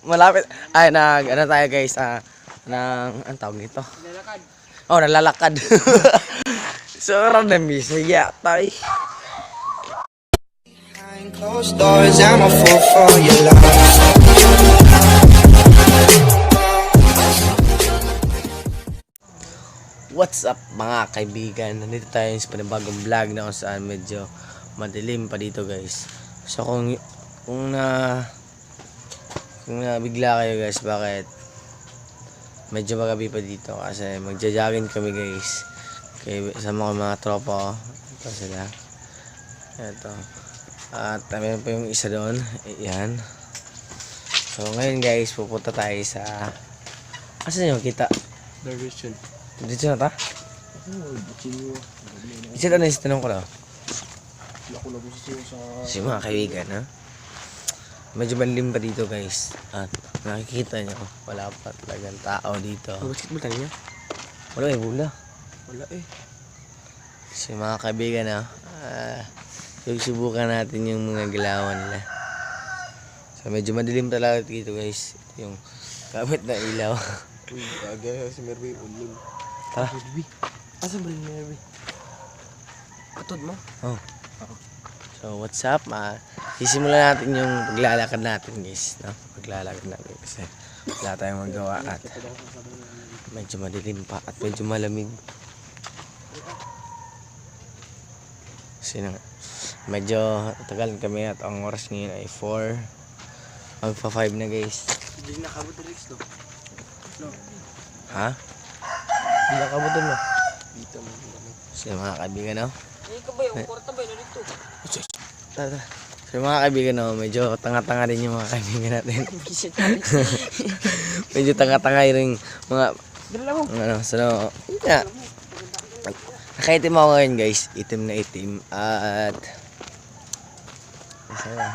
Malapit. Ay, ano tayo guys, ang tawag nito? Lalakad. Oh, nalalakad. So, random bisaya tayo. Behind closed doors, I'm a fool for your love. What's up mga kaibigan? Nandito tayo sa panibagong vlog na kung saan medyo madilim pa dito guys. So kung nabigla kayo guys, bakit medyo magabi pa dito? Kasi magja-jogging kami guys. Kaya sama ko mga tropa. Ito sila. Ito. At meron pa yung isa doon. Ayan. So ngayon guys, pupunta tayo sa... Asan yung kita? Direction. Dito na ta? Isa na yung tanong ko lang. Si mga kaibigan ha? Medyo manlim pa dito guys. At nakikita nyo, wala pa talagang tao dito. Basketball tayo niya? Wala eh, bula. Wala eh. Si mga kaibigan ha, subukan natin yung mga galawan nila. So medyo madilim talaga dito guys. Yung gamit na ilaw. Uy, agay si Merve ulul. Tara. Asa ba ni Merve? Katod mo? Oh. So what's up? Sisimulan natin yung paglalakad natin guys, no? Paglalakad natin kasi wala tayong magawa at medyo madilim pa at medyo malamig. Kasi medyo tagal kami at ang oras ngayon ay 4 magpa 5 na guys. Hindi nakabot Rex no. No. Ha? Hindi nakabot no. Dito mo. So mga kaibigan no? Ikaw ba yung kwarta ba dito? Tara. So mga kaibigan no, medyo tanga-tanga din yung mga kaibigan natin. Medyo tanga-tanga yung mga so yeah. Nakaitim ako ngayon guys, itim na itim at masaya.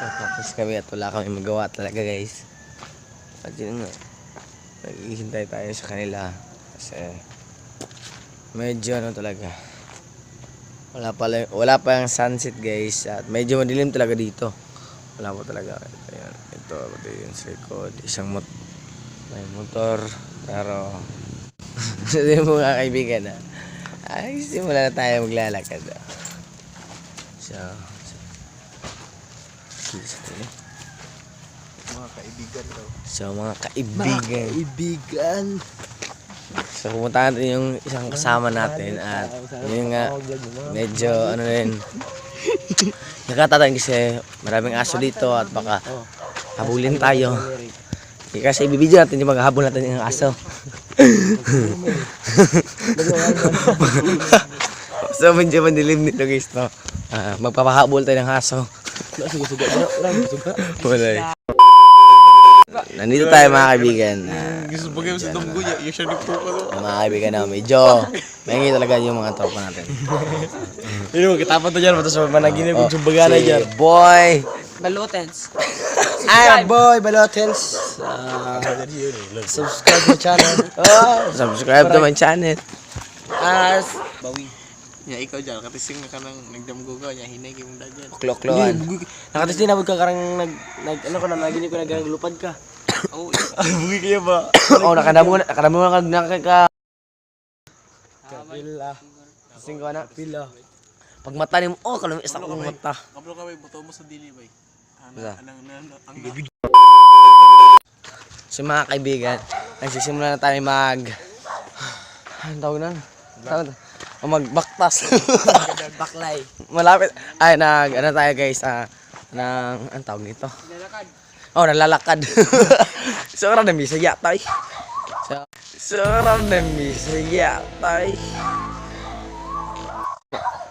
Tapos kami at wala kami magawa talaga guys. At yun nga, naghihintay tayo sa kanila kasi medyo ano talaga. Wala pa yung sunset guys at medyo madilim talaga dito. Wala pa talaga. Ayan, ito yung sa likod, isang may motor pero sa mga kaibigan na ay simula na tayo maglalakad. So Mga kaibigan daw. So mga kaibigan. Kaibigan. So pumunta natin yung isang kasama natin at yun nga medyo ano rin nakatatan kasi maraming aso dito at baka habulin tayo. Kasi ibibidyo natin yung maghahabol natin yung aso. So medyo madilim dito guys no. Magpapahabol tayo ng aso. Wala. Nandito tayo mga kaibigan. Gusto ba kayo sa dunggo niya? Yung siya nito ko. Mga kaibigan na medyo mahingi talaga yung mga tropa natin. Yun mo, kitapan to dyan. Matos managinip kung sumbagana Si dyan. Boy Balotens. Ay, Boy Balotens. Subscribe my channel. subscribe to my channel. Bawi. Ya, ikaw dyan. Katising na ka nang nagdamgo ka. Ya, hinay kayo mong dyan. Klok-klokan. Nakatising na ka karang ano ko na naginip ko naglupad ka. Oo. Bugi kayo ba? Oh, nakadamo ka nakaka Pila. Kasing ko na. Pila. Pag mata ni mo, oh, kalam isa kong mata. Kablo ka ba, buto mo sa dili ba? So mga kaibigan, nagsisimula na tayo ang tawag na? Magbaktas. Baklay. Malapit. Ay, ano tayo guys, ang tawag nito? Lalakad. Oh, nalalakad. So random bisaya tayo. So random bisaya tayo.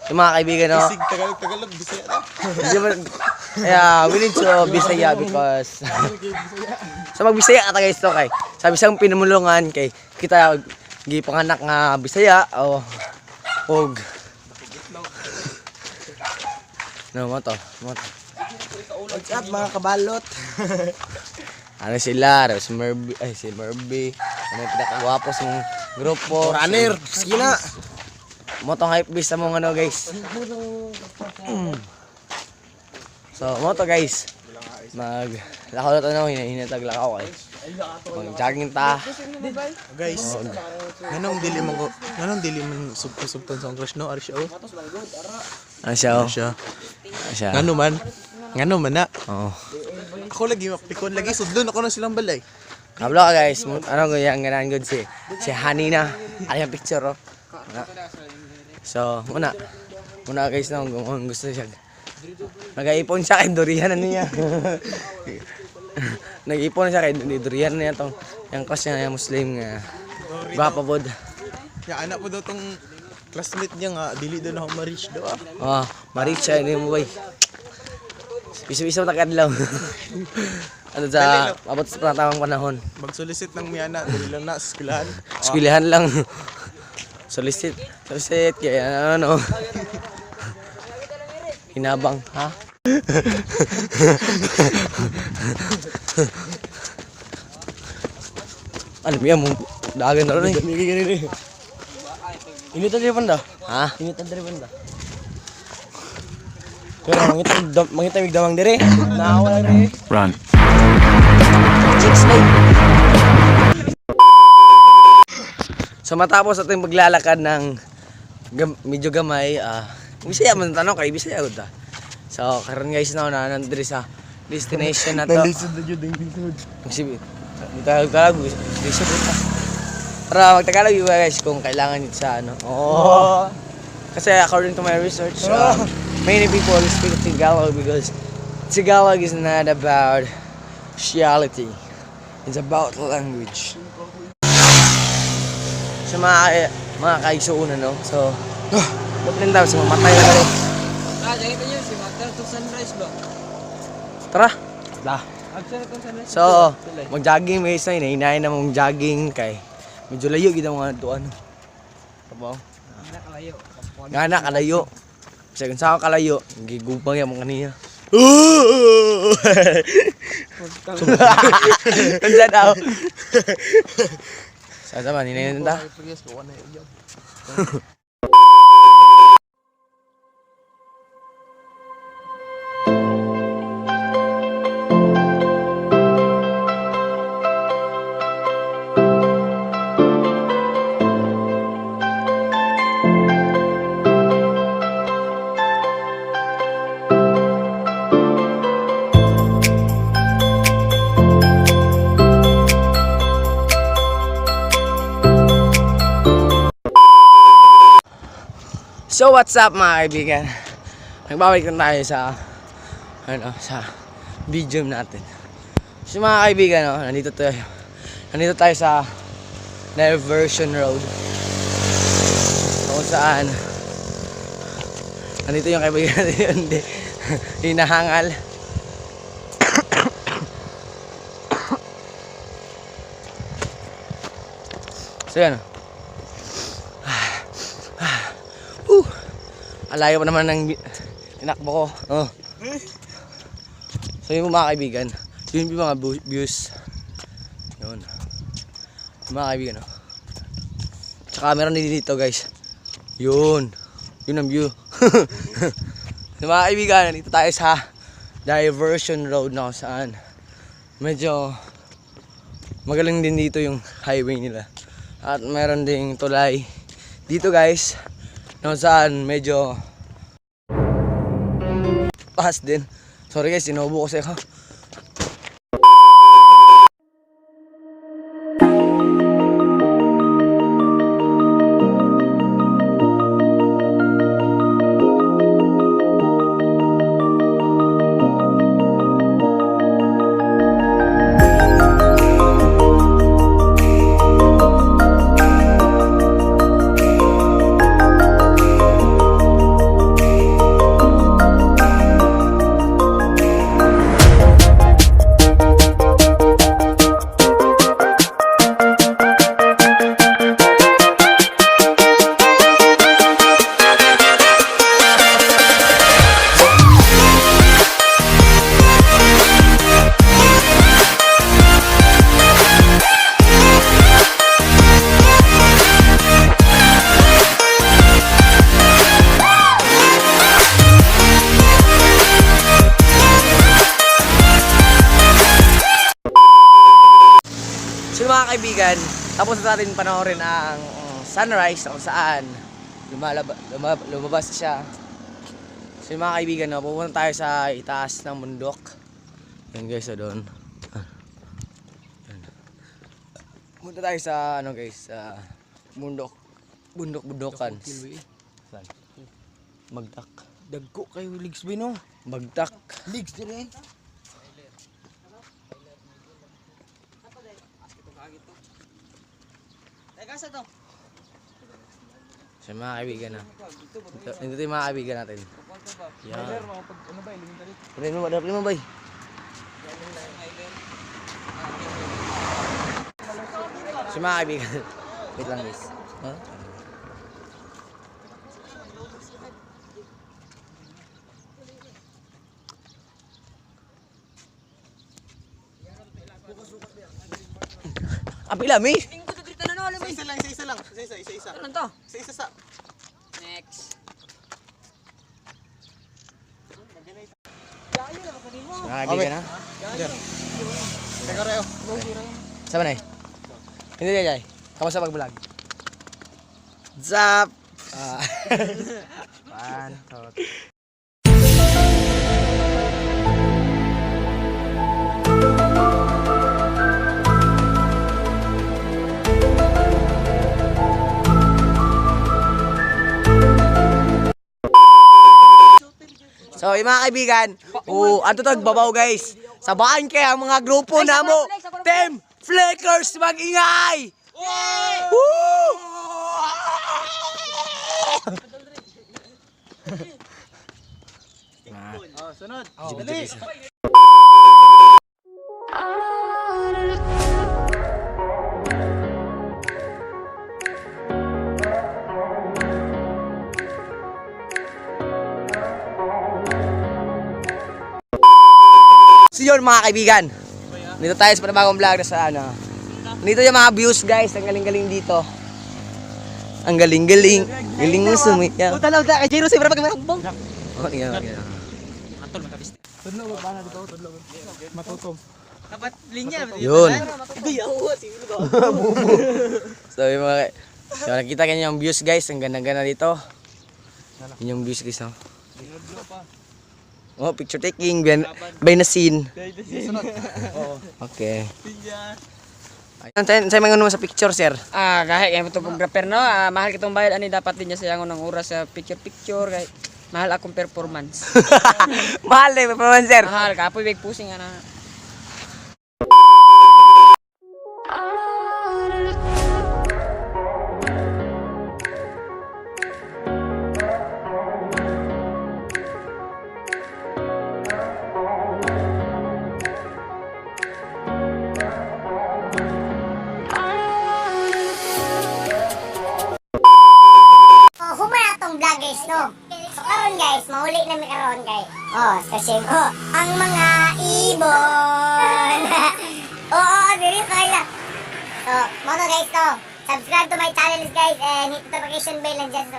So mga kaibigan, no? Isig, Tagalog, Bisaya na. Yeah, we need to Bisaya because sa magbisaya ata guys to kay sabi siyang pinamulungan kay kita gipanganak nga Bisaya o og no mo to. What's up mga kabalot? Ano sila, si Merby, ano pinakagwapo sa mong grupo, Runner, skina. mo tong hype beast sa mong ano guys. So mo to guys. lakaw na tanong, hinahinatag lakaw kay. Mag-jogging ta. Guys, nganong dili man sugton sa crush no? Ari siya oh. Ano siya oh? Ari siya. Ano siya? Ngano man na. Oo. Ako lagi mapikon lagi sudlon ako na silang balay. Kablo ka guys, ano ko yung ganan good si Hanina. Ano yung picture oh? So, muna guys na kung gusto siya. Nag-iipon siya kay durian na niya. Nag-iipon siya kay durian na niya tong yung crush niya yung Muslim nga. Gwapa pod. Ya anak po daw tong classmate niya nga dili daw na ako ma-reach daw ah. Oh, ma-reach siya ni mo boy. Piso-piso ta kadlaw. Ano sa abot sa panatawang panahon. Mag-solicit ng miyana dili lang na sa eskwelahan. Eskwelahan lang. Solicit kaya ano. Hinabang, ha? Ano mo yan mo? Dagan na rin eh. Init ang driban da. Ha? Init ang driban da. Pero mangitang damang dire. Naawa lang rin. Run. Chicks late. So matapos ating maglalakad ng medyo gamay, Bisaya man tanong kay Bisaya gud ta. So karon guys na nandiri sa destination na to. Nalisod na jud ding lisod. Sige. Tagalog lisod ta. Para magtagalog yung guys kung kailangan nito sa ano. Oo. Kasi according to my research, many people speak Tagalog because Tagalog is not about reality. It's about language. Sa mga kaigsuunan, no? So, dapat daw, mamatay na rin. Jangan tanya si Matar to sunrise ba? Tara! Action to sunrise. So, mag-jogging may isa, hinahin na mong jogging kay medyo layo gid ang mga doon. Tabaw. Nakalayo. Nga kalayo. Kasi kung saan kalayo, gigubang yan mong kaniya. Kansa daw. Saan naman, hinahin na ta? So what's up mga kaibigan? Nagbabalik na tayo sa sa video natin. So mga kaibigan, nandito tayo sa Diversion Road. Kung saan nandito yung kaibigan natin yung hinahangal. So yan. Alayo pa naman ng tinakbo ko. Oh. So yung mga kaibigan, yun yung mga views. Yun. Yung mga kaibigan, Tsaka meron din dito guys. Yun. Yun ang view. So mga kaibigan, dito tayo sa Diversion Road na kung saan medyo magaling din dito yung highway nila. At meron ding tulay dito guys. No, saan medyo pahas din. Sorry guys, sinubo ko sa ako. mga kaibigan, tapos na natin panoorin ang sunrise kung saan lumabas siya. So yung mga kaibigan, no, pupunta tayo sa itaas ng bundok. Yan guys, so doon. Punta tayo sa ano guys, sa bundok-bundokan. Saan? Magdak. Dagko kayo ligs boy no. Magdak. Ligs dire. So mga kaibigan na. Ito yung mga kaibigan natin. Yan. Dapat mo bay. So mga kaibigan. Wait lang guys. Huh? Ang pilami. Isa lang. Ano to? Isa sa. Next. Mga kaibigan ha. Teka reo. Sama na eh. Hindi din jay. Kamusta pag-vlog? Zap. Pan. So, yung mga kaibigan, ato to, babaw guys. Sabahan kaya ang mga grupo na mo. Team Flakers, mag-ingay! Woo! Sunod. Dali. So yun mga kaibigan, dito tayo sa panibagong vlog na sa ano. Dito yung mga views guys, ang galing-galing dito. Ang galing-galing. Galing mo sumiyaw. Puta na kay Jiro si pag may hambong. Oh, tingnan mo. Matutom. Dapat linya. Yun. So yung mga so, nakita kanyo yung views guys, ang ganda-ganda dito. Yun yung views guys no. Oh, picture taking by na scene. Okay. Saan may sa picture sir? Kahit kaya photographer no, mahal kitong bayad ani dapat din niya sayang ng oras sa picture kay mahal akong performance. Mahal eh, performance sir. Mahal kapoy big pusing ana. Humana tong vlog guys, no? So karon guys, mahuli na mi karon guys. Kasi ang mga ibon. Diri kaya. So, mo to guys to. Subscribe to my channel guys and hit the notification bell and just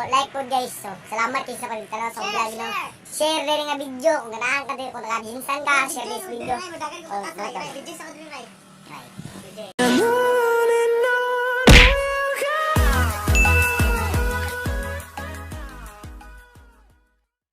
like po guys. So, salamat kayo sa pagtanaw sa vlog no. Share din nga video kung ganahan ka din kung nakabinsan ka, share this video.